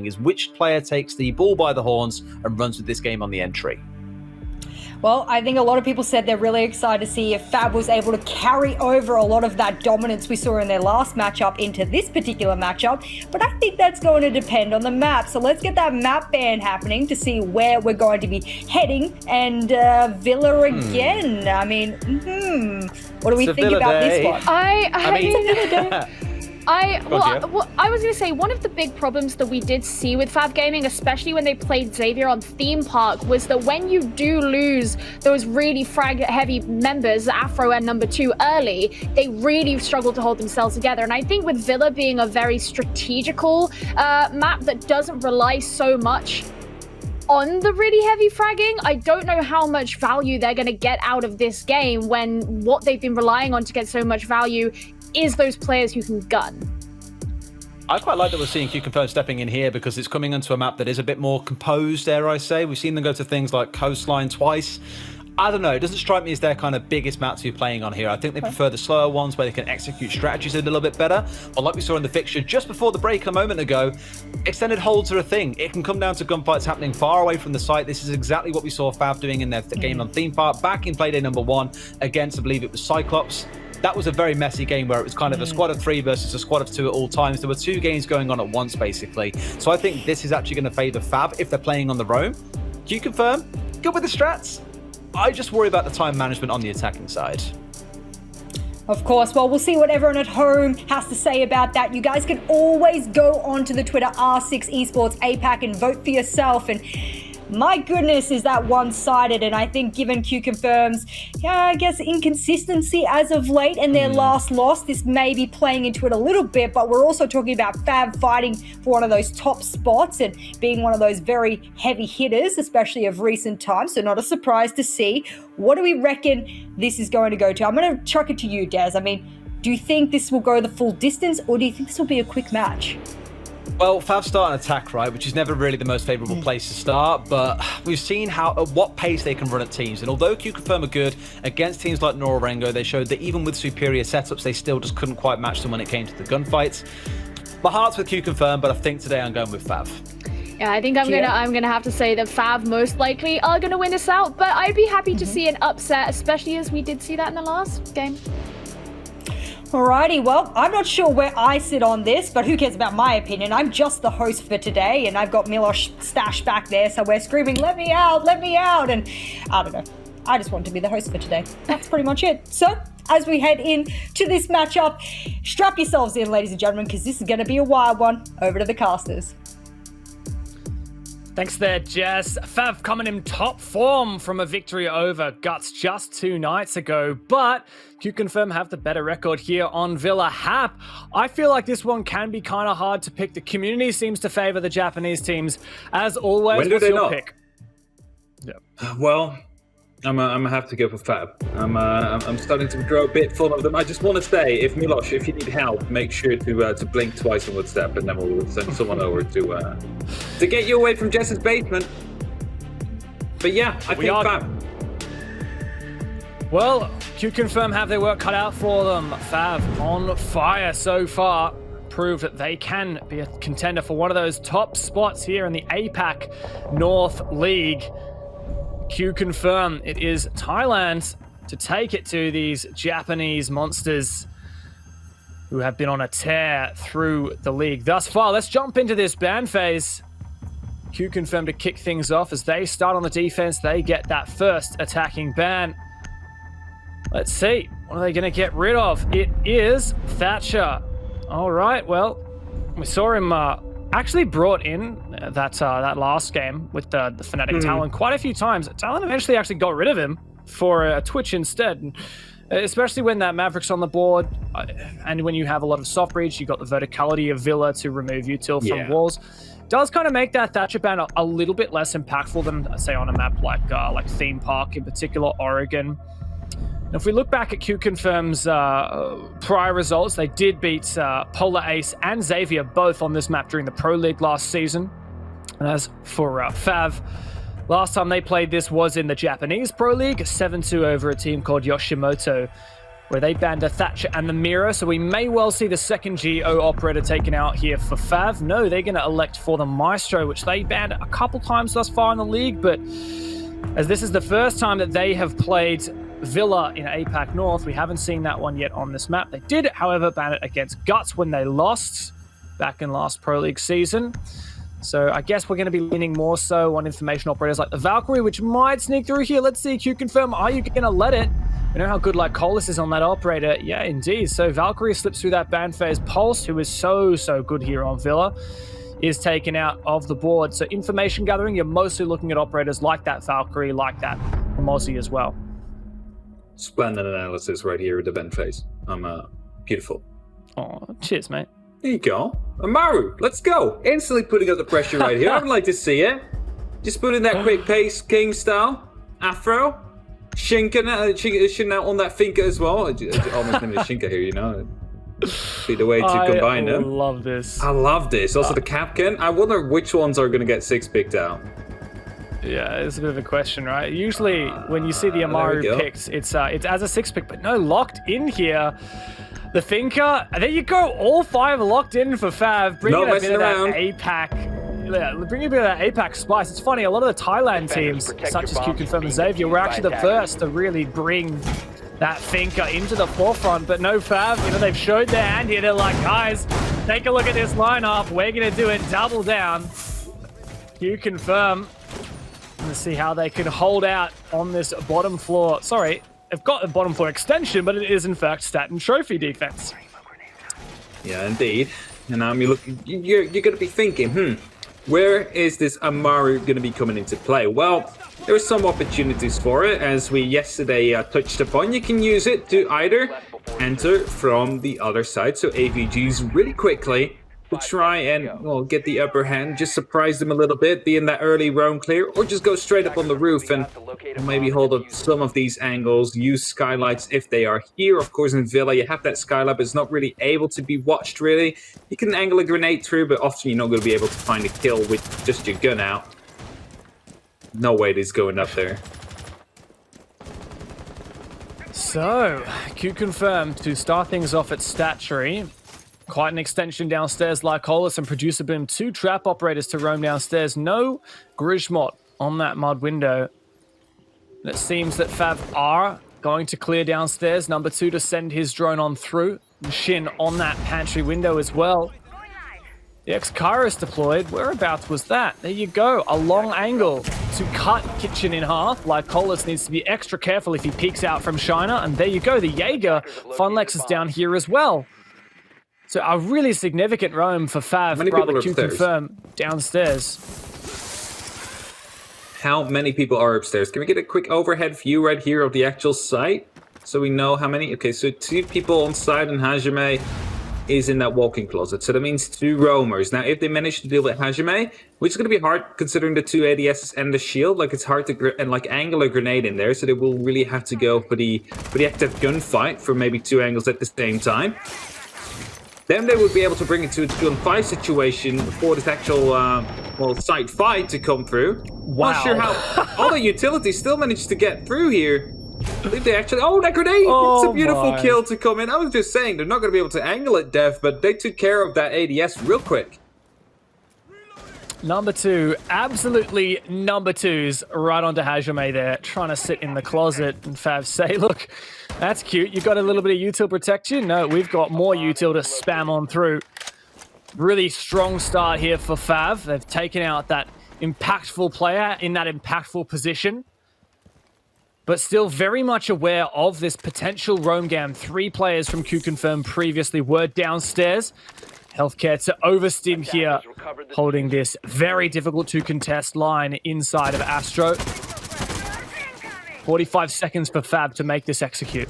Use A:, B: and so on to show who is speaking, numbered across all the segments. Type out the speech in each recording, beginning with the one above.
A: interesting is which player takes the ball by the horns and runs with this game on the entry.
B: Well, I think a lot of people said they're really excited to see if FAV was able to carry over a lot of that dominance we saw in their last matchup into this particular matchup, but I think that's going to depend on the map. So let's get that map ban happening to see where we're going to be heading. And Villa again. I mean, what do we think about this one?
C: I was going to say, one of the big problems that we did see with FAV Gaming, especially when they played Xavier on Theme Park, was that when you do lose those really frag-heavy members, Afro and number 2 early, they really struggle to hold themselves together. And I think with Villa being a very strategical map that doesn't rely so much on the really heavy fragging, I don't know how much value they're going to get out of this game when what they've been relying on to get so much value is those players who can gun.
A: I quite like that we're seeing QConfirm stepping in here because it's coming onto a map that is a bit more composed, dare I say. We've seen them go to things like Coastline twice. I don't know, it doesn't strike me as their kind of biggest map to be playing on here. I think they prefer the slower ones where they can execute strategies a little bit better. But like we saw in the fixture just before the break a moment ago, extended holds are a thing. It can come down to gunfights happening far away from the site. This is exactly what we saw FAV doing in their game on Theme Park back in Playday number 1 against, I believe it was Cyclops. That was a very messy game where it was kind of a squad of 3 versus a squad of 2 at all times. There were 2 games going on at once, basically. So I think this is actually going to favour FAV if they're playing on the roam. QConfirm, good with the strats. I just worry about the time management on the attacking side.
B: Of course, well, we'll see what everyone at home has to say about that. You guys can always go onto the Twitter R6 Esports APAC and vote for yourself. And my goodness, is that one-sided. And I think given QConfirm's, I guess, inconsistency as of late and their last loss, this may be playing into it a little bit. But we're also talking about FAV fighting for one of those top spots and being one of those very heavy hitters, especially of recent times. So not a surprise to see. What do we reckon this is going to go to? I'm going to chuck it to you, Des. I mean, do you think this will go the full distance, or do you think this will be a quick match?
A: Well, FAV start an attack, right, which is never really the most favourable place to start, but we've seen at what pace they can run at teams. And although QConfirm are good against teams like Norengo, they showed that even with superior setups, they still just couldn't quite match them when it came to the gunfights. My heart's with QConfirm, but I think today I'm going with FAV.
C: Yeah, I think I'm gonna have to say that FAV most likely are gonna win this out, but I'd be happy to see an upset, especially as we did see that in the last game.
B: Alrighty, well, I'm not sure where I sit on this, but who cares about my opinion? I'm just the host for today, and I've got Milosh stashed back there, so we're screaming, let me out, and I don't know. I just want to be the host for today. That's pretty much it. So, as we head in to this matchup, strap yourselves in, ladies and gentlemen, because this is going to be a wild one. Over to the casters.
D: Thanks there, Jess. FAV coming in top form from a victory over Guts just 2 nights ago, but QConfirm have the better record here on Villa Hap. I feel like this one can be kind of hard to pick. The community seems to favor the Japanese teams. As always,
E: when do they not
D: pick?
E: Yeah. Well, I'm gonna have to go for FAV. I'm starting to grow a bit fond of them. I just want to say, if Milosh, if you need help, make sure to blink twice on WhatsApp, and then we'll send someone over to get you away from Jess's basement. But yeah, I think FAV.
D: Well, QConfirm have their work cut out for them. FAV on fire so far. Proved that they can be a contender for one of those top spots here in the APAC North League. QConfirm, it is Thailand to take it to these Japanese monsters who have been on a tear through the league thus far. Let's jump into this ban phase. QConfirm to kick things off as they start on the defense. They get that first attacking ban. Let's see, what are they going to get rid of? It is Thatcher. All right, well, we saw him actually brought in that last game with the Fnatic Talon quite a few times. Talon eventually actually got rid of him for a Twitch instead, and especially when that Maverick's on the board, and when you have a lot of soft breach, you got the verticality of Villa to remove util from walls. Does kind of make that Thatcher ban a little bit less impactful than, say, on a map like Theme Park, in particular Oregon. If we look back at QConfirm's prior results, they did beat Polar Ace and Xavier both on this map during the Pro League last season. And as for FAV, last time they played this was in the Japanese Pro League, 7-2 over a team called Yoshimoto. where they banned a Thatcher and the Mirror, so we may well see the second GO operator taken out here for FAV. No, they're going to elect for the Maestro, which they banned a couple times thus far in the league, but as this is the first time that they have played Villa in APAC North, we haven't seen that one yet on this map. They did, however, ban it against Guts when they lost back in last Pro League season. So I guess we're going to be leaning more so on information operators like the Valkyrie, which might sneak through here. Let's see, QConfirm, are you going to let it? We know how good like Colas is on that operator. Yeah, indeed. So Valkyrie slips through that ban phase. Pulse, who is so good here on Villa, is taken out of the board. So information gathering, you're mostly looking at operators like that Valkyrie, like that Mozzie as well.
E: Splendid analysis right here at the ban phase. Beautiful.
D: Oh, cheers, mate.
E: There you go. Amaru, let's go. Instantly putting up the pressure right here. I would like to see it. Just put in that quick pace, King style. Afro. Shinka out on that Finka as well. I almost named it Shinka here, you know. Be the way to combine them.
D: I love this.
E: I love this. Also the Capcan. I wonder which ones are going to get 6 picked out.
D: Yeah, it's a bit of a question, right? Usually when you see the Amaru picked, it's as a 6 pick, but no, locked in here. The Finka, there you go. All 5 locked in for FAV. Bringing a bit of that APAC. Yeah, bringing a bit of that APAC spice. It's funny, a lot of the Thailand teams, such as QConfirm and Xavier, were actually the first to really bring that Finka into the forefront. But no FAV, you know, they've showed their hand here. They're like, guys, take a look at this lineup. We're going to do it double down. QConfirm. Let's see how they can hold out on this bottom floor. Sorry, they've got a bottom floor extension, but it is in fact stat and trophy defense.
E: Yeah, indeed. And now you're going to be thinking, where is this Amaru going to be coming into play? Well, there are some opportunities for it, as we yesterday touched upon. You can use it to either enter from the other side, so AVGs really quickly to try and get the upper hand, just surprise them a little bit, be in that early roam clear, or just go straight up on the roof and maybe hold up some of these angles, use skylights if they are here. Of course, in Villa, you have that skylight, but it's not really able to be watched, really. You can angle a grenade through, but often you're not going to be able to find a kill with just your gun out. No way it is going up there.
D: So, QConfirm to start things off at Statuary. Quite an extension downstairs like Colas and Producer Boom. 2 trap operators to roam downstairs. No Grismot on that mud window. It seems that FAV are going to clear downstairs. Number 2 to send his drone on through. Shin on that pantry window as well. The X-Kairos deployed. Whereabouts was that? There you go. A long angle to cut Kitchen in half. Like Colas needs to be extra careful if he peeks out from Shiner. And there you go. The Jaeger. Funlex is down here as well. So a really significant roam for FAV, brother QConfirm, downstairs.
E: How many people are upstairs? Can we get a quick overhead view right here of the actual site? So we know how many. Okay, so 2 people on site and Hajime is in that walk-in closet. So that means 2 roamers. Now, if they manage to deal with Hajime, which is going to be hard considering the 2 ADSs and the shield, like it's hard to angle a grenade in there. So they will really have to go for the active gunfight for maybe 2 angles at the same time. Then they would be able to bring it to a 2-on-5 situation for this actual, site fight to come through.
D: Wow.
E: Not sure how all the utilities still managed to get through here. I believe they actually... Oh, that grenade!
D: Oh,
E: it's a beautiful kill to come in. I was just saying, they're not going to be able to angle it, Dev, but they took care of that ADS real quick.
D: Number 2, absolutely number 2s right onto Hajime there, trying to sit in the closet. And Fav say, look, that's cute. You got a little bit of util protection? No, we've got more util to spam on through. Really strong start here for Fav. They've taken out that impactful player in that impactful position, but still very much aware of this potential roam gam. 3 players from QConfirm previously were downstairs. Healthcare to Overstim here, holding this very difficult to contest line inside of Astro. 45 seconds for FAV to make this execute.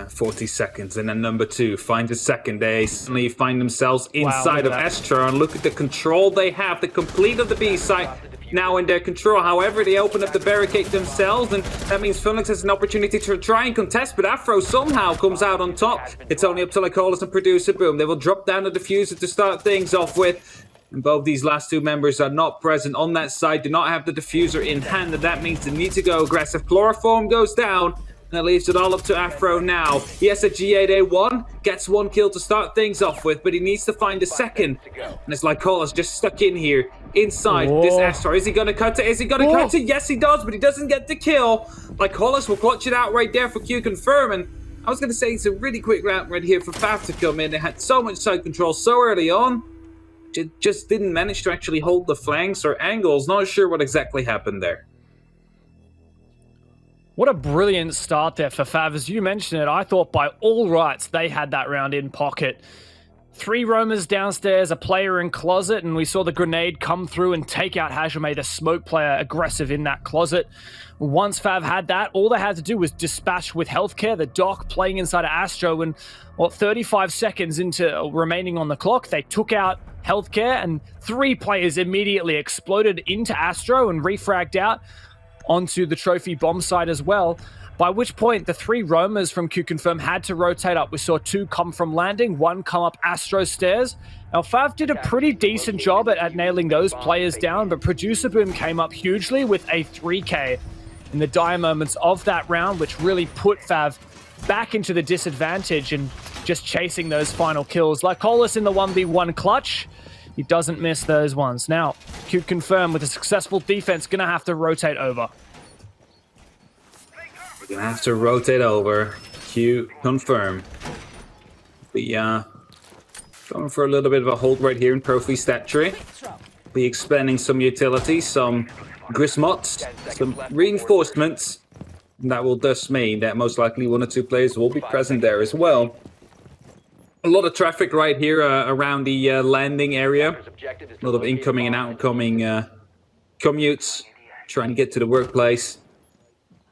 E: 40 seconds, and then number 2 finds a second. They suddenly find themselves inside of Astro, and look at the control they have. The complete of the B site now in their control. However, they open up the barricade themselves, and that means Phoenix has an opportunity to try and contest, but Afro somehow comes out on top. It's only up to Lycolis and Producer Boom. They will drop down the diffuser to start things off with. And both these last 2 members are not present on that side, do not have the diffuser in hand, and that means they need to go aggressive. Chloroform goes down. And it leaves it all up to Afro now. He has a G8A1, gets 1 kill to start things off with, but he needs to find a second. And it's like Cola's just stuck in here, inside this Astro. Is he going to cut it? Is he going to cut it? Yes, he does, but he doesn't get the kill. Like Colas will clutch it out right there for QConfirm. And I was going to say it's a really quick round right here for FAV to come in. They had so much side control so early on. Just didn't manage to actually hold the flanks or angles. Not sure what exactly happened there.
D: What a brilliant start there for FAV. As you mentioned it, I thought by all rights they had that round in pocket. 3 roamers downstairs, a player in closet, and we saw the grenade come through and take out Hajime, the smoke player, aggressive in that closet. Once FAV had that, all they had to do was dispatch with healthcare, the doc playing inside of Astro, and 35 seconds into remaining on the clock, they took out healthcare, and 3 players immediately exploded into Astro and refragged out onto the trophy bomb site as well, by which point the 3 roamers from QConfirm had to rotate up. We saw 2 come from landing, 1 come up Astro stairs. Now FAV did a pretty decent job at nailing those players down, but Producer Boom came up hugely with a 3K in the dire moments of that round, which really put FAV back into the disadvantage and just chasing those final kills. Like Colas in the 1v1 clutch, he doesn't miss those ones. Now, QConfirm with a successful defense, gonna have to rotate over.
E: We're gonna have to rotate over. QConfirm. Be going for a little bit of a hold right here in Trophy Stat Tree. Be expanding some utilities, some Grismots, some reinforcements. And that will thus mean that most likely 1 or 2 players will be present there as well. A lot of traffic right here around the landing area. A lot of incoming and outgoing commutes. Trying to get to the workplace.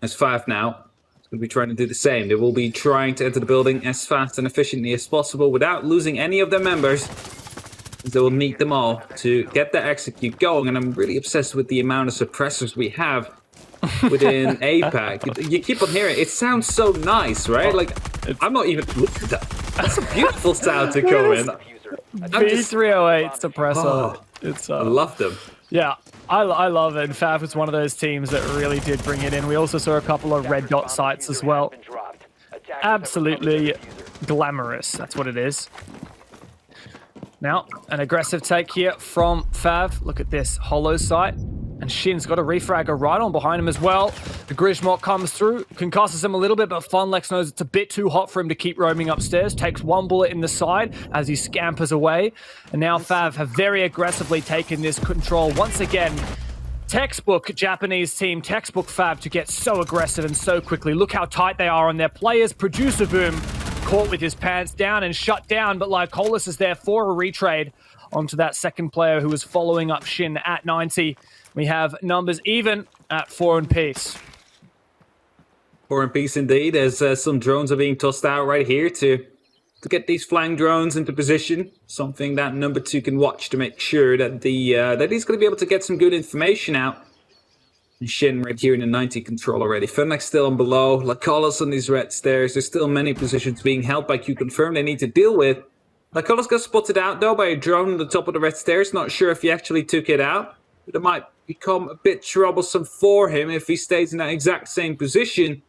E: As FAV now is going to be trying to do the same. They will be trying to enter the building as fast and efficiently as possible without losing any of their members. They will need them all to get the execute going. And I'm really obsessed with the amount of suppressors we have within APAC. You keep on hearing it sounds so nice, right? Like, I'm not even... Look at that. That's a beautiful sound to come in.
D: B308 suppressor. It's
E: I love them.
D: Yeah, I love it. And FAV was one of those teams that really did bring it in. We also saw a couple of red dot sites as well. Absolutely glamorous. That's what it is. Now, an aggressive take here from FAV. Look at this hollow site. And Shin's got a refragger right on behind him as well. The Grismok comes through, concusses him a little bit, but Funlex knows it's a bit too hot for him to keep roaming upstairs. Takes 1 bullet in the side as he scampers away. And now FAV have very aggressively taken this control. Once again, textbook Japanese team, textbook FAV to get so aggressive and so quickly. Look how tight they are on their players. Producer Boom caught with his pants down and shut down, but Lycolis is there for a retrade onto that second player who was following up Shin at 90. We have numbers even at 4 in piece.
E: 4 in piece indeed, as some drones are being tossed out right here to get these flying drones into position. Something that number 2 can watch to make sure that that he's going to be able to get some good information out. And Shin right here in the 90 control already. Funlex still on below. Lycolis on these red stairs. There's still many positions being held by QConfirm they need to deal with. Lycolis got spotted out though by a drone on the top of the red stairs. Not sure if he actually took it out. But it might become a bit troublesome for him if he stays in that exact same position.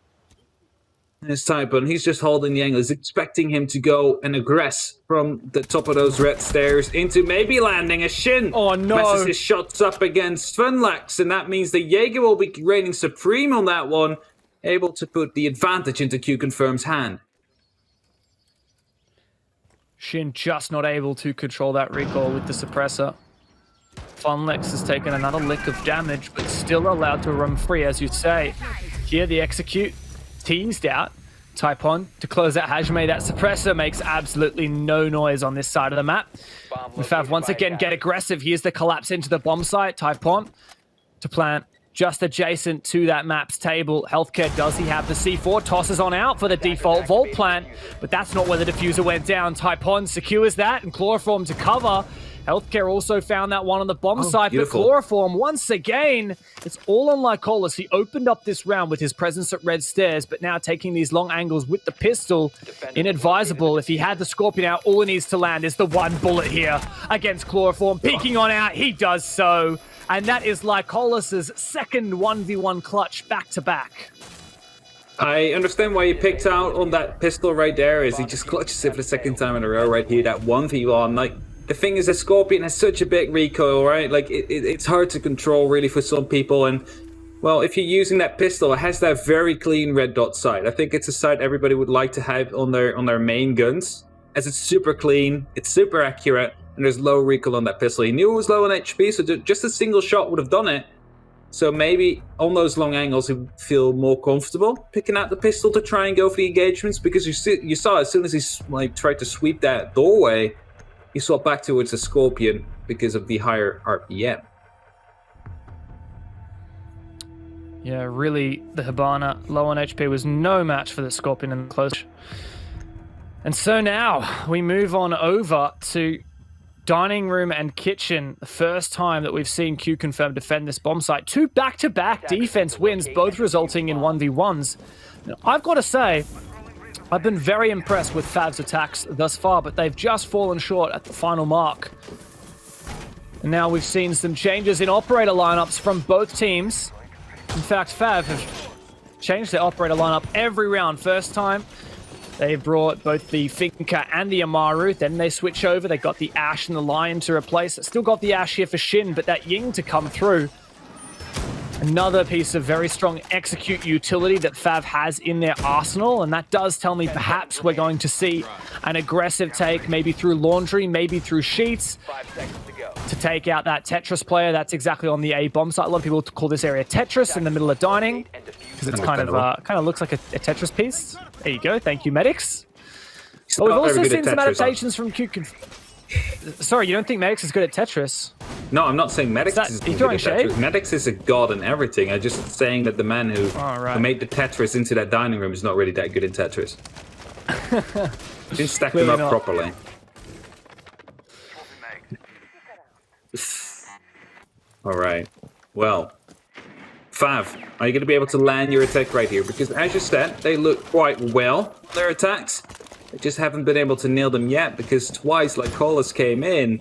E: As Typon, he's just holding the angle. He's expecting him to go and aggress from the top of those red stairs into maybe landing a Shin.
D: Oh no!
E: Messes his shots up against Funlex, and that means the Jaeger will be reigning supreme on that one, able to put the advantage into QConfirm's hand.
D: Shin just not able to control that recoil with the suppressor. Funlex has taken another lick of damage, but still allowed to roam free, as you say. Here, the execute teased out. Typon to close out Hajime. That suppressor makes absolutely no noise on this side of the map. And FAV once again get aggressive. Here's the collapse into the bomb site. Typon to plant just adjacent to that map's table. Healthcare, does he have the C4? Tosses on out for the default vault plant, but that's not where the diffuser went down. Typon secures that and Chloroform to cover. Healthcare also found that one on the bomb site,
E: beautiful.
D: But Chloroform, once again, it's all on Lycolis. He opened up this round with his presence at red stairs, but now taking these long angles with the pistol, inadvisable. If he had the Scorpion out, all he needs to land is the 1 bullet here against Chloroform. Peeking on out, he does so. And that is Lycolis' second 1v1 clutch back-to-back.
E: I understand why he picked out on that pistol right there, is he just clutches it for the second time in a row right here, that 1v1. Like, the thing is that Scorpion has such a big recoil, right? Like, it's hard to control really for some people, and well, if you're using that pistol, it has that very clean red dot sight. I think it's a sight everybody would like to have on their main guns, as it's super clean, it's super accurate, and there's low recoil on that pistol. He knew it was low on HP, so just a single shot would have done it. So maybe on those long angles, he would feel more comfortable picking out the pistol to try and go for the engagements, because you saw as soon as he tried to sweep that doorway, he swapped back towards the Scorpion because of the higher RPM.
D: Yeah, really, the Hibana, low on HP, was no match for the Scorpion in the close. And so now we move on over to dining room and kitchen. The first time that we've seen QConfirm defend this bomb site. 2 back-to-back defense wins, both resulting in 1v1s. Now, I've got to say, I've been very impressed with FAV's attacks thus far, but they've just fallen short at the final mark. And now we've seen some changes in operator lineups from both teams. In fact, FAV have changed their operator lineup every round. First time, they brought both the Finka and the Amaru. Then they switch over. They got the Ashe and the Lion to replace. Still got the Ashe here for Shin, but that Ying to come through. Another piece of very strong execute utility that FAV has in their arsenal, and that does tell me perhaps we're going to see an aggressive take, maybe through Laundry, maybe through Sheets, to take out that Tetris player. That's exactly on the A bomb site. A lot of people call this area Tetris in the middle of dining, because it's kind of looks like a Tetris piece. There you go. Thank you, medics. But we've also seen some adaptations from QConfirm. Sorry, you don't think Medics is good at Tetris?
E: No, I'm not saying Medics is good at Tetris. Medics is a god in everything. I'm just saying that the man who made the Tetris into that dining room is not really that good in Tetris. Didn't stack them up properly. Alright. Well, Fav, are you going to be able to land your attack right here? Because as you said, they look quite well, their attacks. They just haven't been able to nail them yet, because twice, like, Collis came in,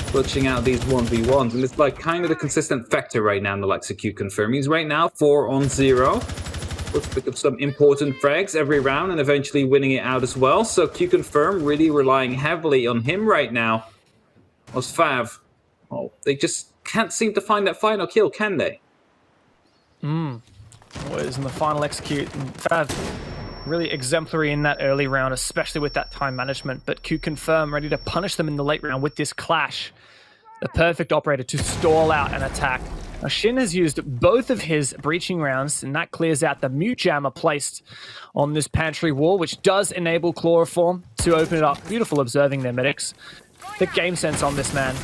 E: clutching out these 1v1s, and it's like kind of the consistent factor right now in the likes of QConfirm. He's right now 4-on-0. Let's pick up some important frags every round and eventually winning it out as well. So QConfirm really relying heavily on him right now. Was Fav. Oh, they just can't seem to find that final kill, can they?
D: Was in the final execute, and Fav really exemplary in that early round, especially with that time management. But QConfirm ready to punish them in the late round with this clash. The perfect operator to stall out an attack. Now, Shin has used both of his breaching rounds, and that clears out the mute jammer placed on this pantry wall, which does enable Chloroform to open it up. Beautiful observing there, medics. The game sense on this man.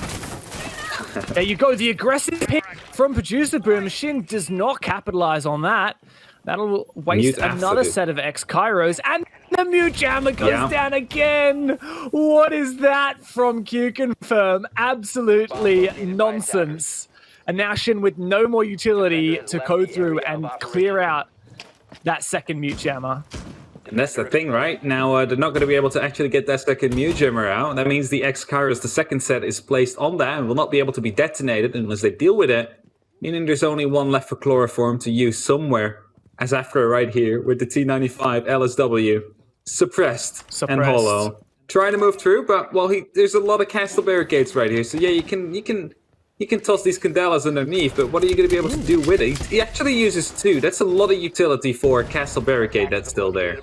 D: There you go, the aggressive pick from Producer Boom. Shin does not capitalize on that. That'll waste another set of X-Kairos, and the mute jammer goes down again. What is that from QConfirm? Absolutely nonsense. And now Shin with no more utility to go through and clear out that second mute jammer.
E: And that's the thing, right? Now, they're not going to be able to actually get that second mute jammer out. That means the X-Kairos, the second set, is placed on that and will not be able to be detonated unless they deal with it. Meaning there's only one left for Chloroform to use somewhere. As after right here with the T95 LSW suppressed and hollow, trying to move through, but well, there's a lot of castle barricades right here. So yeah, you can toss these Candelas underneath, but what are you going to be able to do with it? He actually uses 2. That's a lot of utility for a castle barricade that's still there.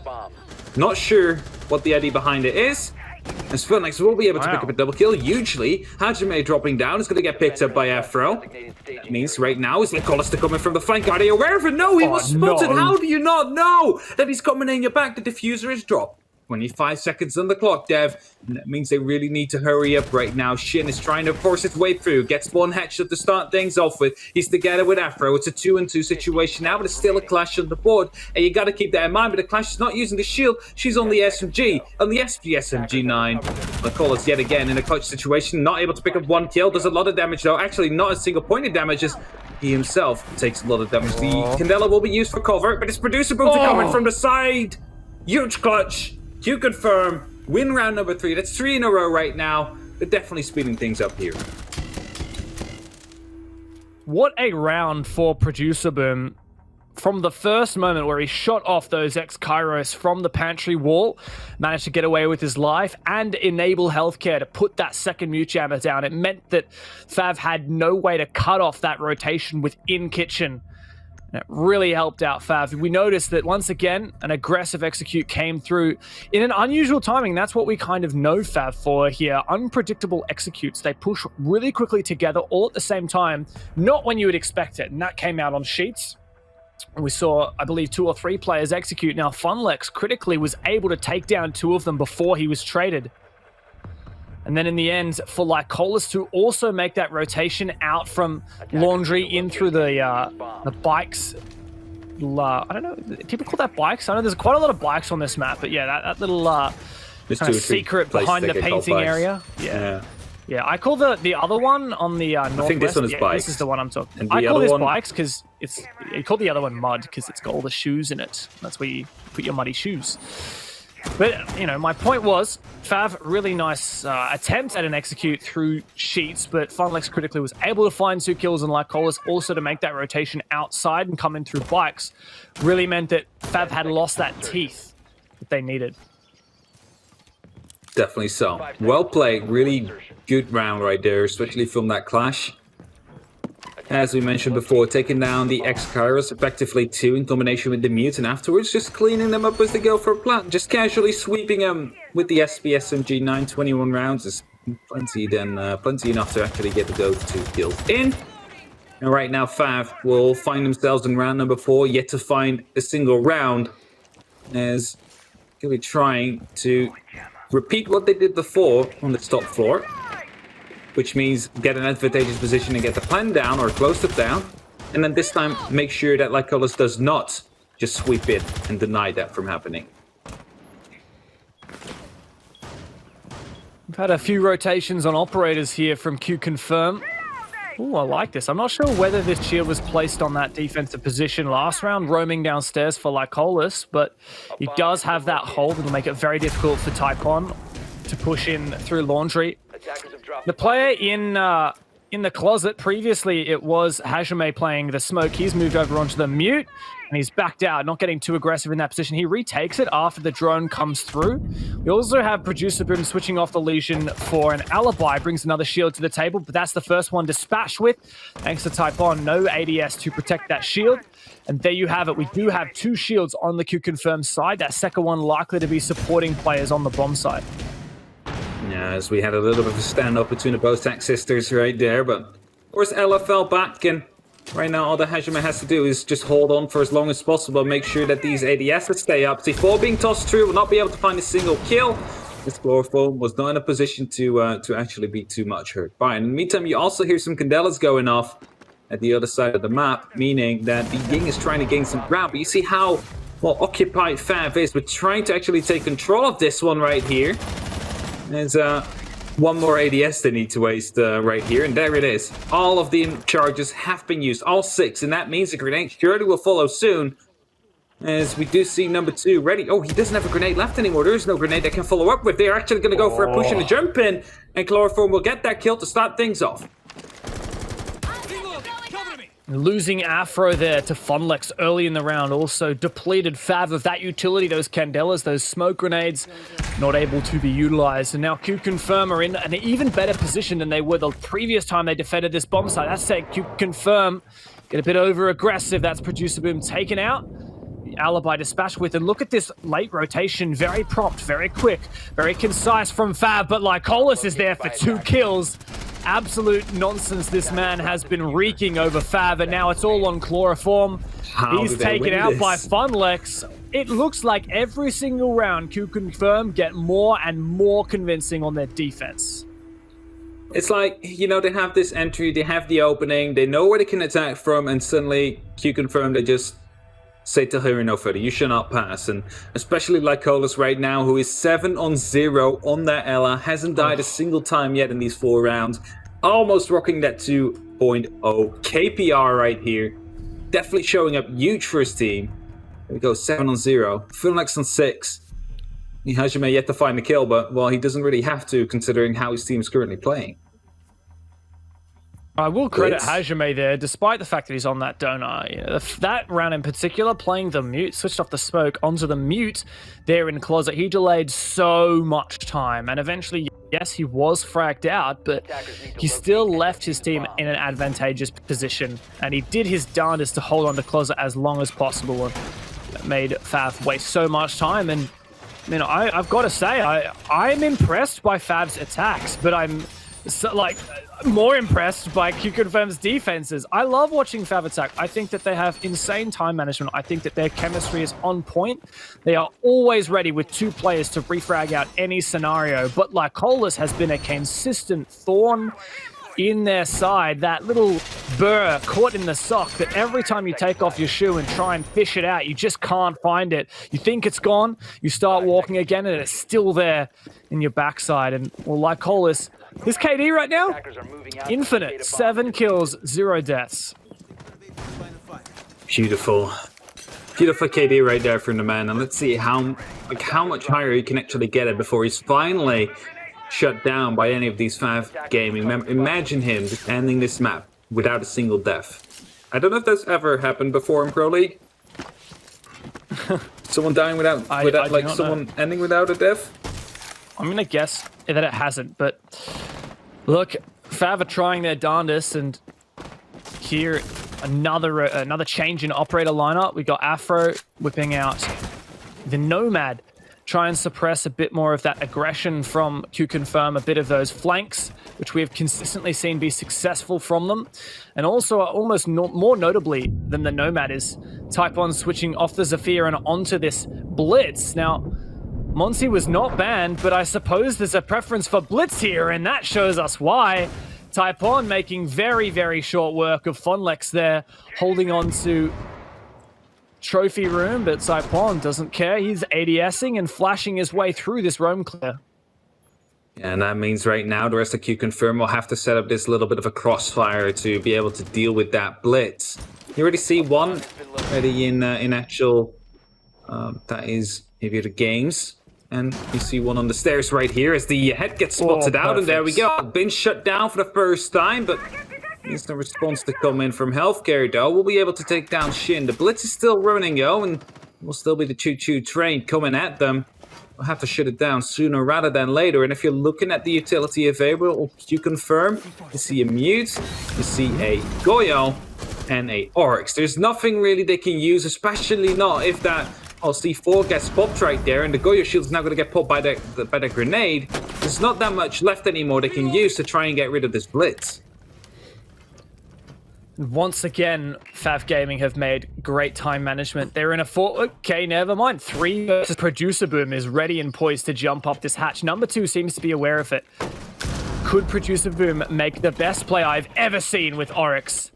E: Not sure what the idea behind it is. And Sphinx will be able to pick up a double kill, hugely. Hajime dropping down is going to get picked up by Afro. That means right now is Nicholas coming from the flank. Are they aware of it? No, he was spotted. How do you not know that he's coming in your back? The diffuser is dropped. 25 seconds on the clock, Dev. And that means they really need to hurry up right now. Shin is trying to force its way through. Gets one headshot to start things off with. He's together with Afro. It's a 2-on-2 situation now, but it's still a clash on the board. And you got to keep that in mind. But the clash is not using the shield. She's on the SMG. On the SP SMG9. McCullough's yet again in a clutch situation. Not able to pick up one kill. Does a lot of damage, though. Actually, not a single point of damage. He himself takes a lot of damage. The Candela will be used for cover, but it's Producer Boom coming from the side. Huge clutch. QConfirm, win round number 3. That's 3 in a row right now. They're definitely speeding things up here.
D: What a round for Producer Boom. from the first moment where he shot off those ex-Kairos from the pantry wall, managed to get away with his life and enable healthcare to put that second mute jammer down. It meant that FAV had no way to cut off that rotation within kitchen. And it really helped out FAV. We noticed that once again, an aggressive execute came through in an unusual timing. That's what we kind of know FAV for here. Unpredictable executes. They push really quickly together all at the same time, not when you would expect it. And that came out on sheets. And we saw, I believe, 2 or 3 players execute. Now, Funlex critically was able to take down 2 of them before he was traded. And then in the end, for Lycolis to also make that rotation out from Laundry in through the bikes. I don't know, people call that bikes? I know there's quite a lot of bikes on this map, but yeah, that little kind of secret behind the painting area. Yeah, I call the other one on the northwest.
E: I think this one is bikes.
D: This is the one I'm talking.
E: And
D: I call this
E: one...
D: bikes because you call the other one mud because it's got all the shoes in it. That's where you put your muddy shoes. But, you know, my point was, FAV, really nice attempt at an execute through sheets, but Funlex critically was able to find 2 kills, and Lycolis also to make that rotation outside and come in through bikes really meant that FAV had lost that teeth that they needed.
E: Definitely so. Well played. Really good round right there, especially from that clash. As we mentioned before, taking down the ex-Kairos, effectively 2 in combination with the mute, and afterwards just cleaning them up as they go for a plant. Just casually sweeping them with the SMG 921 rounds is plenty enough to actually get those 2 kills in. And right now, FAV will find themselves in round number 4, yet to find a single round, as they'll be trying to repeat what they did before on the top floor, which means get an advantageous position and get the plan down or close it down. And then this time, make sure that Lycolis does not just sweep it and deny that from happening.
D: We've had a few rotations on operators here from QConfirm. Oh, I like this. I'm not sure whether this shield was placed on that defensive position last round, roaming downstairs for Lycolis, but he does have that hold. It'll make it very difficult for Typon to push in through Laundry. The player in the closet, previously it was Hajime playing the smoke. He's moved over onto the mute, and he's backed out, not getting too aggressive in that position. He retakes it after the drone comes through. We also have Producer Boom switching off the Legion for an alibi, brings another shield to the table, but that's the first one dispatched with. Thanks to Typon, no ADS to protect that shield. And there you have it. We do have 2 shields on the QConfirm side. That second one likely to be supporting players on the bomb side.
E: Yeah, as we had a little bit of a standoff between the Botak sisters right there, but of course Ella fell back, and right now all that Hajime has to do is just hold on for as long as possible, make sure that these ADSs stay up. C4 being tossed through, will not be able to find a single kill. This Chloroform was not in a position to actually be too much hurt by. In the meantime, you also hear some Candelas going off at the other side of the map, meaning that the Ying is trying to gain some ground, but you see how well occupied FAV is, but trying to actually take control of this one right here. There's one more ADS they need to waste right here, and there it is. All of the charges have been used, all 6, and that means the grenade surely will follow soon. As we do see number 2 ready. Oh, he doesn't have a grenade left anymore. There is no grenade that can follow up with. They're actually going to go for a push and a jump in, and Chloroform will get that kill to start things off.
D: Losing Afro there to Funlex early in the round also depleted FAV of that utility, those Candelas, those smoke grenades, not able to be utilized. And now QConfirm are in an even better position than they were the previous time they defended this bomb site. That's saying QConfirm get a bit over aggressive. That's Producer Boom taken out. The alibi dispatched with, and look at this late rotation, very prompt, very quick, very concise from FAV, but Lycolis is there for 2 kills. Absolute nonsense this man has been wreaking over FAV, and now it's all on Chloroform. He's taken out by Funlex. It looks like every single round QConfirm get more and more convincing on their defense.
E: It's like, you know, they have this entry, they have the opening, they know where they can attack from, and suddenly QConfirm, they just say to her no further, you should not pass. And especially Lycolis right now, who is 7-on-0 on that Ella, hasn't died a single time yet in these 4 rounds. Almost rocking that 2.0 KPR right here. Definitely showing up huge for his team. There we go, 7-on-0. Funlex on 6. Hajime yet to find the kill, but, well, he doesn't really have to, considering how his team is currently playing.
D: I will credit
E: Blitz.
D: Hajime there, despite the fact that he's on that donut. You know, that round in particular, playing the mute, switched off the smoke onto the mute there in closet. He delayed so much time, and eventually, yes, he was fragged out, but he still left his team in an advantageous position, and he did his darndest to hold on to closet as long as possible, and that made FAV waste so much time. And you know, I've got to say, I'm impressed by FAV's attacks, but I'm more impressed by QConfirm's defenses. I love watching FAV attack. I think that they have insane time management. I think that their chemistry is on point. They are always ready with 2 players to refrag out any scenario. But Lycolis has been a consistent thorn in their side, that little burr caught in the sock that every time you take off your shoe and try and fish it out, you just can't find it. You think it's gone, you start walking again, and it's still there in your backside. And well, Lycolis, his KD right now, infinite. 7 kills, 0 deaths.
E: Beautiful. Beautiful KD right there from the man. And let's see how much higher he can actually get it before he's finally shut down by any of these FAV gaming. Imagine him just ending this map without a single death. I don't know if that's ever happened before in Pro League. Someone dying without someone ending without a death.
D: I'm gonna guess that it hasn't, but look, FAV are trying their darndest, and here another change in operator lineup. We got Afro whipping out the Nomad. Try and suppress a bit more of that aggression from QConfirm, a bit of those flanks, which we have consistently seen be successful from them. And also, almost more notably than the Nomad is Type 1 switching off the Zephyr and onto this Blitz. Now, Monty was not banned, but I suppose there's a preference for Blitz here, and that shows us why. Type 1 making very, very short work of Fonlex there, holding on to trophy room, but Saipon doesn't care. He's ADSing and flashing his way through this roam clear.
E: And that means right now the rest of QConfirm will have to set up this little bit of a crossfire to be able to deal with that blitz. You already see one already in actual, that is maybe the games. And you see one on the stairs right here as the head gets spotted out, and there we go. Been shut down for the first time, but needs no response to come in from Healthcare, though. We'll be able to take down Shin. The blitz is still running, though, and will still be the choo-choo train coming at them. We'll have to shut it down sooner rather than later. And if you're looking at the utility available, QConfirm, you see a Mute, you see a Goyo, and a Oryx. There's nothing really they can use, especially not if that C4 gets popped right there, and the Goyo shield's now going to get popped by the grenade. There's not that much left anymore they can use to try and get rid of this blitz.
D: Once again, FAV Gaming have made great time management. They're in a 4... Okay, never mind. 3 versus Producer Boom is ready and poised to jump up this hatch. Number 2 seems to be aware of it. Could Producer Boom make the best play I've ever seen with Oryx?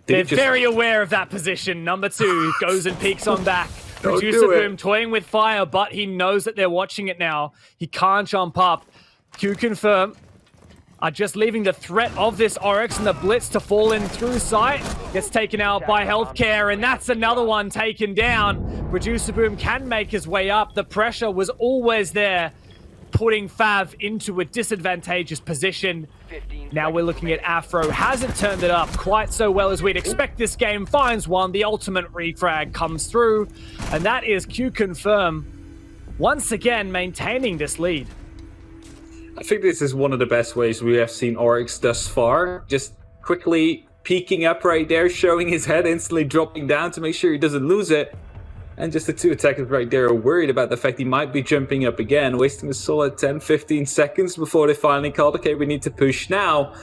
D: They're very aware of that position. Number 2 goes and peeks on back. Producer Boom toying with fire, but he knows that they're watching it now. He can't jump up. QConfirm are just leaving the threat of this Oryx and the Blitz to fall in through sight. Gets taken out by Healthcare, and that's another one taken down. Producer Boom can make his way up. The pressure was always there, putting FAV into a disadvantageous position. Now we're looking at Afro. Hasn't turned it up quite so well as we'd expect this game. Finds one. The ultimate refrag comes through, and that is QConfirm once again maintaining this lead.
E: I think this is one of the best ways we have seen Oryx thus far. Just quickly peeking up right there, showing his head, instantly dropping down to make sure he doesn't lose it. And just the 2 attackers right there are worried about the fact he might be jumping up again, wasting a solid 10-15 seconds before they finally called, okay, we need to push now.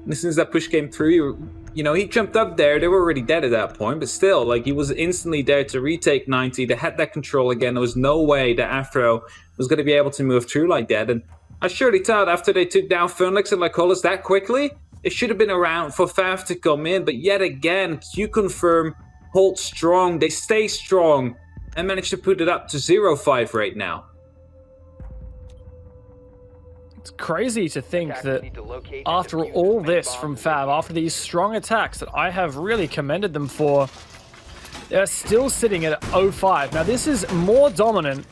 E: And as soon as that push came through, you know, he jumped up there. They were already dead at that point, but still, like, he was instantly there to retake 90. They had that control again. There was no way that Afro was going to be able to move through like that. And I surely thought after they took down Funlix and Lycolis that quickly, it should have been around for FAV to come in. But yet again, QConfirm hold strong. They stay strong and manage to put it up to 0-5 right now.
D: It's crazy to think that after all this from FAV, after these strong attacks that I have really commended them for, they're still sitting at 0-5. Now this is more dominant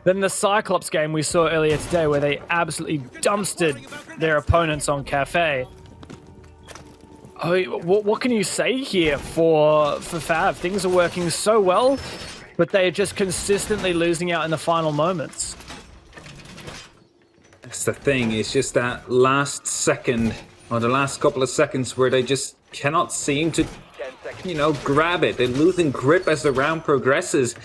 D: than the Cyclops game we saw earlier today, where they absolutely dumpstered their opponents on Cafe. I mean, what can you say here for FAV? Things are working so well, but they are just consistently losing out in the final moments.
E: That's the thing. It's just that last second, or the last couple of seconds, where they just cannot seem to, grab it. They're losing grip as the round progresses.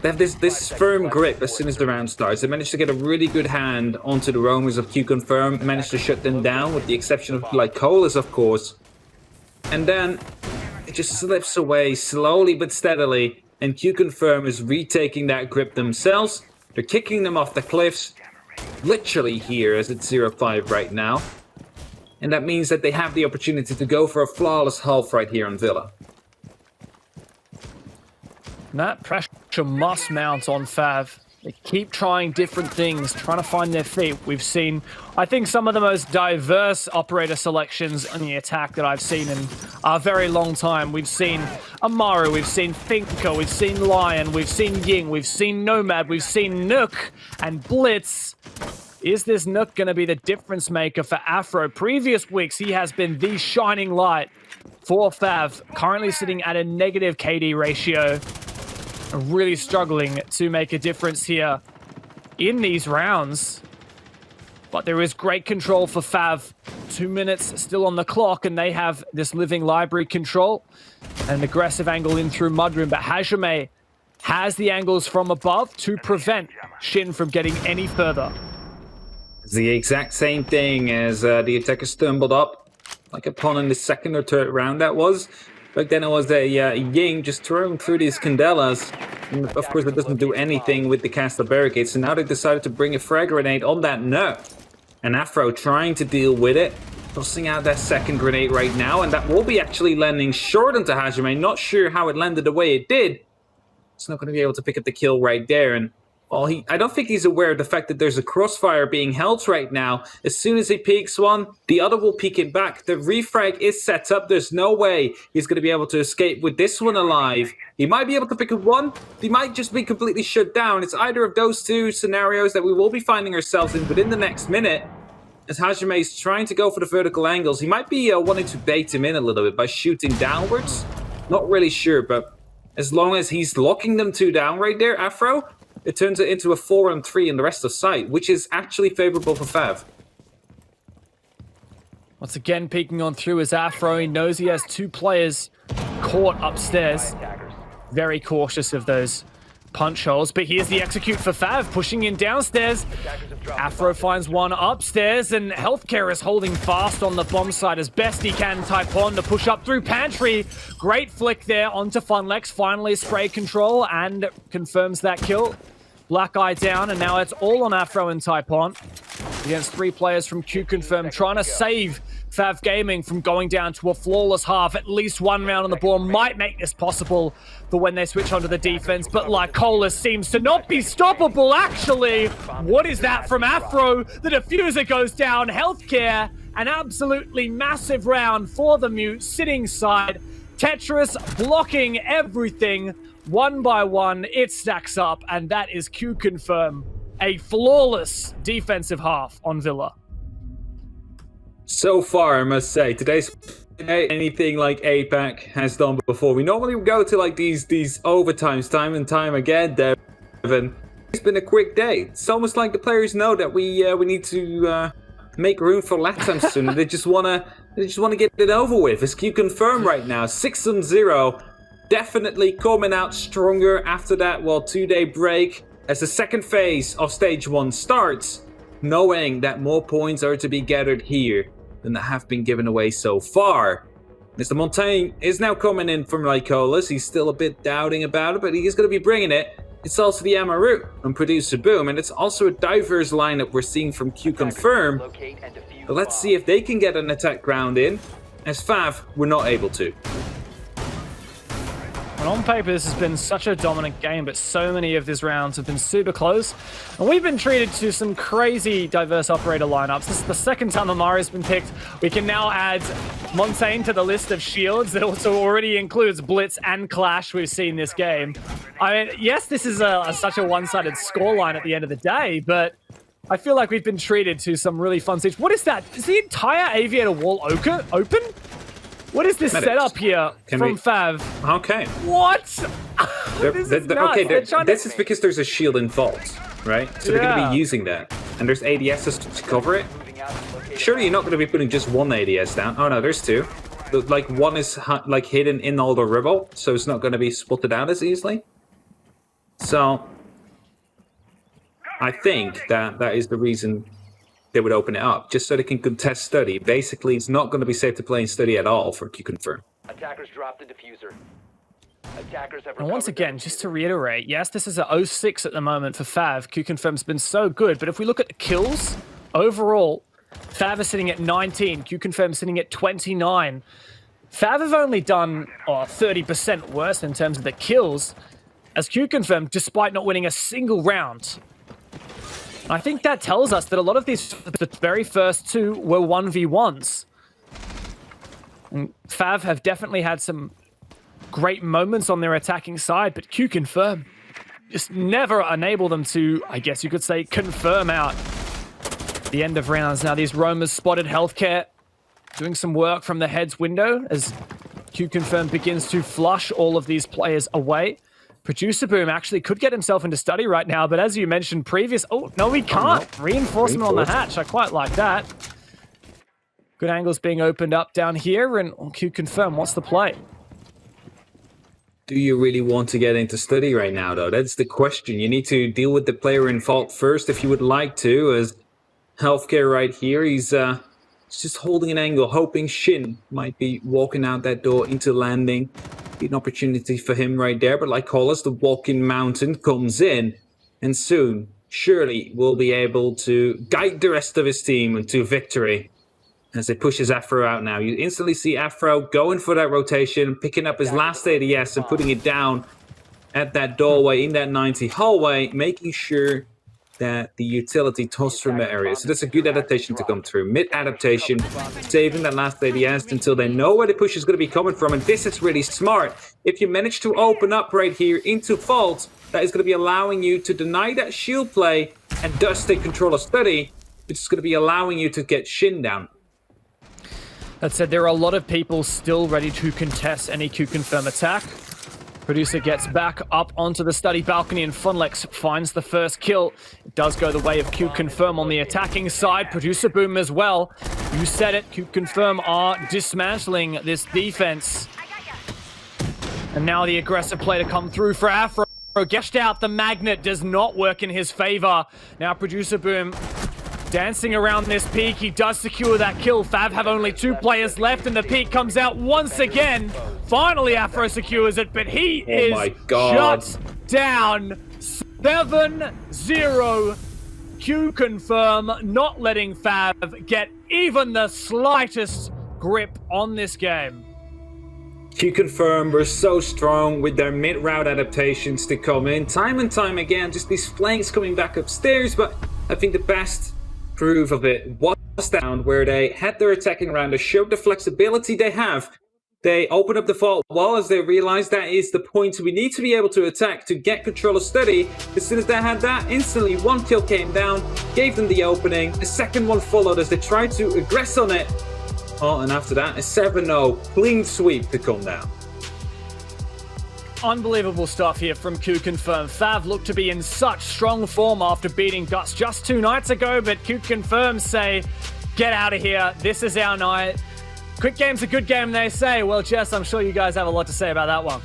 E: They have this firm grip as soon as the round starts. They managed to get a really good hand onto the roamers of QConfirm, managed to shut them down, with the exception of Lycolis, of course. And then it just slips away slowly but steadily, and QConfirm is retaking that grip themselves. They're kicking them off the cliffs, literally here, as it's 0-5 right now. And that means that they have the opportunity to go for a flawless half right here on Villa.
D: And that pressure must mount on FAV. They keep trying different things, trying to find their feet. We've seen, I think, some of the most diverse operator selections in the attack that I've seen in a very long time. We've seen Amaru, we've seen Thinker, we've seen Lion, we've seen Ying, we've seen Nomad, we've seen Nook and Blitz. Is this Nook going to be the difference maker for Afro? Previous weeks, he has been the shining light for FAV, currently sitting at a negative KD ratio. Really struggling to make a difference here in these rounds. But there is great control for FAV. 2 minutes still on the clock, and they have this living library control. An aggressive angle in through Mudroom, but Hajime has the angles from above to prevent Shin from getting any further.
E: It's the exact same thing as the attacker stumbled up, like a pawn in the second or third round that was. But then it was a Ying just throwing through these Candelas. And of course, that doesn't do anything with the cast of barricades. So now they decided to bring a frag grenade on that Nook. And Afro trying to deal with it. Tossing out that second grenade right now. And that will be actually landing short onto Hajime. Not sure how it landed the way it did. It's not going to be able to pick up the kill right there. And well, I don't think he's aware of the fact that there's a crossfire being held right now. As soon as he peeks one, the other will peek it back. The refrag is set up. There's no way he's going to be able to escape with this one alive. He might be able to pick up one. He might just be completely shut down. It's either of those two scenarios that we will be finding ourselves in within the next minute. As Hajime is trying to go for the vertical angles. He might be wanting to bait him in a little bit by shooting downwards. Not really sure, but as long as he's locking them two down right there, Afro, it turns it into a 4-on-3 in the rest of sight, which is actually favorable for FAV.
D: Once again, peeking on through is Afro. He knows he has two players caught upstairs. Very cautious of those punch holes, but here's the execute for FAV, pushing in downstairs. Afro finds one upstairs, and Healthcare is holding fast on the bomb side as best he can. Typon to push up through Pantry. Great flick there onto Funlex. Finally spray control and confirms that kill. Black Eye down, and now it's all on Afro and Typon against three players from QConfirm, trying to save FAV Gaming from going down to a flawless half. At least one round on the board might make this possible for when they switch onto the defense, but Lycolis seems to not be stoppable, actually. What is that from Afro? The diffuser goes down. Healthcare, an absolutely massive round for the Mute, sitting side. Tetris blocking everything. One by one, it stacks up, and that is QConfirm. A flawless defensive half on Villa.
E: So far, I must say, today's anything like APAC has done before. We normally go to like these overtimes time and time again, Devin. It's been a quick day. It's almost like the players know that we need to make room for LATAM soon. They just wanna get it over with. It's QConfirm right now, 6-0. Definitely coming out stronger after that 2-day break as the second phase of stage 1 starts, knowing that more points are to be gathered here than that have been given away so far. Mr. Montaigne is now coming in from Lycolis. He's still a bit doubting about it, but he is going to be bringing it. It's also the Amaru and Producer Boom, and it's also a diverse lineup we're seeing from QConfirm. But let's see if they can get an attack ground in, as FAV were not able to.
D: And on paper, this has been such a dominant game, but so many of these rounds have been super close. And we've been treated to some crazy diverse operator lineups. This is the second time Amari's been picked. We can now add Montaigne to the list of shields that also already includes Blitz and Clash we've seen this game. I mean, yes, this is such a one-sided scoreline at the end of the day, but I feel like we've been treated to some really fun stage. What is that? Is the entire aviator wall open? What is this
E: Medics.
D: setup here
E: Can
D: from
E: we-
D: FAV?
E: Okay.
D: What? This is nuts. They're trying to-
E: This is because there's a shield in vault, right? So they're going to
D: Yeah.
E: be using that. And there's ADSs to cover it. Surely you're not going to be putting just one ADS down. Oh no, there's two. Like one is like hidden in all the rubble, so it's not going to be spotted out as easily. So I think that is the reason they would open it up, just so they can contest study. Basically, it's not going to be safe to play in study at all for QConfirm.
F: Attackers dropped the diffuser. Attackers have
D: And once
F: recovered
D: again,
F: their
D: just to
F: diffuser.
D: reiterate, yes, this is a 0-6 at the moment for FAV. QConfirm's been so good, but if we look at the kills, overall, FAV is sitting at 19, QConfirm sitting at 29. FAV have only done 30% worse in terms of the kills, as QConfirm, despite not winning a single round. I think that tells us that a lot of these, the very first two, were 1v1s. And FAV have definitely had some great moments on their attacking side, but QConfirm just never enable them to, I guess you could say, confirm out the end of rounds. Now these roamers spotted healthcare, doing some work from the head's window as QConfirm begins to flush all of these players away. Producer Boom actually could get himself into study right now, but as you mentioned previous... Oh, no, he can't. Reinforcement on the hatch. I quite like that. Good angles being opened up down here, and QConfirm, what's the play?
E: Do you really want to get into study right now, though? That's the question. You need to deal with the player in fault first if you would like to, as healthcare right here. He's just holding an angle, hoping Shin might be walking out that door into landing. Be an opportunity for him right there, but like Hollis, the walking mountain comes in, and soon, surely, will be able to guide the rest of his team into victory. As they push his Afro out now, you instantly see Afro going for that rotation, picking up his last ADS and putting it down at that doorway in that 90 hallway, making sure that the utility tosses from that area. So that's a good adaptation to come through. Mid-adaptation, saving that last ADS until they know where the push is going to be coming from. And this is really smart. If you manage to open up right here into Vault, that is going to be allowing you to deny that shield play and thus take control of study, which is going to be allowing you to get Shin down.
D: That said, there are a lot of people still ready to contest any QConfirm attack. Producer gets back up onto the study balcony, and Funlex finds the first kill. It does go the way of QConfirm on the attacking side. Producer Boom as well. You said it, QConfirm are dismantling this defense. And now the aggressive play to come through for Afro. Gashed out, the magnet does not work in his favor. Now Producer Boom dancing around this peak. He does secure that kill. FAV have only 2 players left, and the peak comes out once again. Finally, Afro secures it, but he is
E: my God.
D: shut down. 7-0. QConfirm not letting FAV get even the slightest grip on this game.
E: QConfirm were so strong with their mid-route adaptations to come in. Time and time again, just these flanks coming back upstairs, but I think the best proof of it was down where they had their attacking round. They showed the flexibility they have. They opened up the vault wall as they realized that is the point we need to be able to attack to get control of study. As soon as they had that, instantly 1 kill came down, gave them the opening. A second one followed as they tried to aggress on it. Oh, and after that, a 7-0 clean sweep to come down.
D: Unbelievable stuff here from QConfirm. FAV looked to be in such strong form after beating Guts just 2 nights ago, but QConfirm say, get out of here, this is our night. Quick game's a good game, they say. Well, Jess, I'm sure you guys have a lot to say about that one.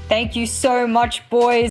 B: Thank you so much, boys.